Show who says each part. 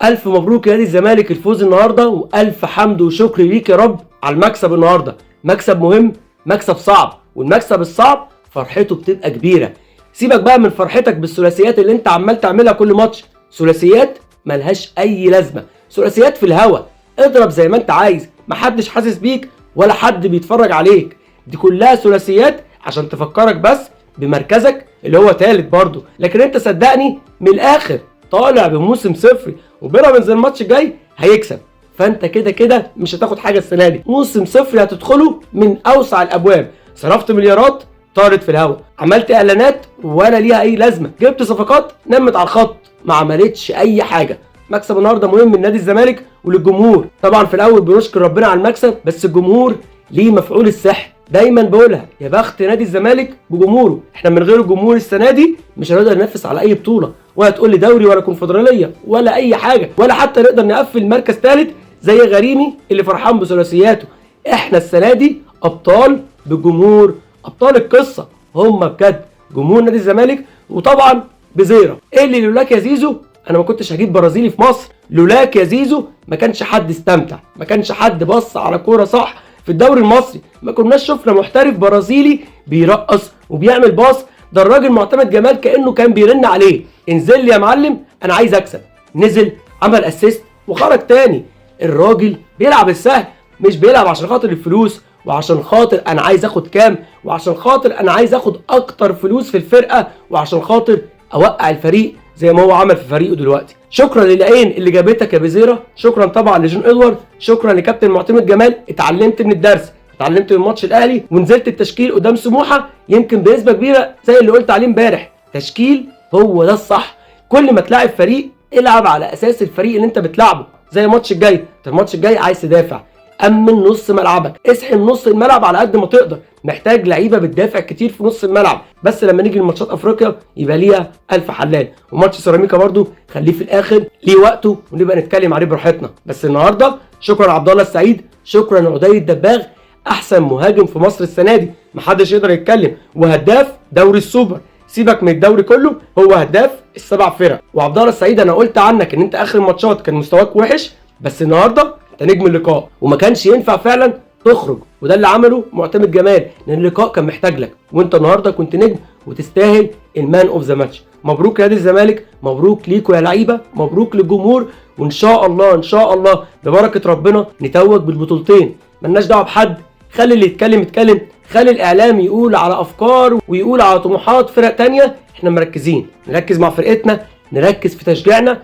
Speaker 1: الف مبروك يا نادي الزمالك الفوز النهارده، والف حمد وشكر ليك يا رب على المكسب النهارده. مكسب مهم، مكسب صعب، والمكسب الصعب فرحته بتبقى كبيره. سيبك بقى من فرحتك بالثلاثيات اللي انت عمال تعملها كل ماتش، ثلاثيات ملهاش اي لازمه، ثلاثيات في الهوا. اضرب زي ما انت عايز، محدش حاسس بيك ولا حد بيتفرج عليك. دي كلها ثلاثيات عشان تفكرك بس بمركزك اللي هو تالت برضه. لكن انت صدقني من الاخر طالع بموسم صفري، وبيراميدز الماتش الجاي هيكسب، فانت كده كده مش هتاخد حاجه السنه دي. موسم صفري هتدخله من اوسع الابواب. صرفت مليارات طارت في الهوا، عملت اعلانات ولا ليها اي لازمه، جبت صفقات نمت على الخط ما عملتش اي حاجه. مكسب النهارده مهم من نادي الزمالك وللجمهور. طبعا في الاول بنشكر ربنا على المكسب، بس الجمهور ليه مفعول السحر. دايما بقولها يا بخت نادي الزمالك بجمهوره. احنا من غير الجمهور السنه دي مش هنقدر ننافس على اي بطوله، ولا تقول لي دوري ولا كونفدراليه ولا اي حاجه، ولا حتى نقدر نقفل مركز ثالث زي غريمي اللي فرحان بثلاثياته. احنا السنه دي ابطال بالجمهور، ابطال القصه هم بجد جمهور نادي الزمالك. وطبعا بزيرة ايه اللي لولاك يا زيزو انا ما كنتش هجيب برازيلي في مصر. لولاك يا زيزو ما كانش حد استمتع، ما كانش حد بص على كوره صح في الدوري المصري، ما كناش شفنا محترف برازيلي بيرقص وبيعمل باص. ده الراجل معتمد جمال كانه كان بيرن عليه انزل لي يا معلم انا عايز اكسب، نزل عمل اسيست وخرج تاني. الراجل بيلعب السهل، مش بيلعب عشان خاطر الفلوس وعشان خاطر انا عايز اخد كام وعشان خاطر انا عايز اخد اكتر فلوس في الفرقه وعشان خاطر اوقع الفريق زي ما هو عمل في فريقه دلوقتي. شكرا للعين اللي جابتك يا بزيرة، شكرا طبعا لجون ادوارد، شكرا لكابتن معتمد جمال. اتعلمت من الدرس، اتعلمت من ماتش الاهلي ونزلت التشكيل قدام سموحه يمكن بنسبه كبيره زي اللي قلت عليه امبارح. تشكيل هو ده الصح. كل ما تلاعب فريق العب على اساس الفريق اللي انت بتلعبه. زي الماتش الجاي، الماتش الجاي عايز تدافع، امن نص ملعبك، اسحم نص الملعب على قد ما تقدر. محتاج لعيبه بتدافع كتير في نص الملعب، بس لما نيجي لماتشات افريقيا يبقى ليها الف حلال. وماتش سيراميكا برضو خليه في الاخر ليه وقته ونبقى نتكلم عليه براحتنا. بس النهارده شكرا عبد الله السعيد، شكرا عدي الدباغ، احسن مهاجم في مصر السنه دي محدش يقدر يتكلم، وهداف دوري السوبر. سيبك من الدوري كله، هو هداف السبع فرق. وعبد الله السعيد انا قلت عنك ان انت اخر الماتشات كان مستواك وحش، بس النهارده انت نجم اللقاء وما كانش ينفع فعلا تخرج، وده اللي عمله معتمد جمال لان اللقاء كان محتاج لك، وانت النهارده كنت نجم وتستاهل المان اوف ذا ماتش. مبروك يا نادي الزمالك، مبروك ليكوا يا لعيبه، مبروك للجمهور، وان شاء الله ان شاء الله ببركه ربنا نتوج بالبطولتين. ملناش دعوه بحد، خلي اللي يتكلم يتكلم، خلي الاعلام يقول على افكار ويقول على طموحات فرق تانية. احنا مركزين، نركز مع فرقتنا، نركز في تشجيعنا،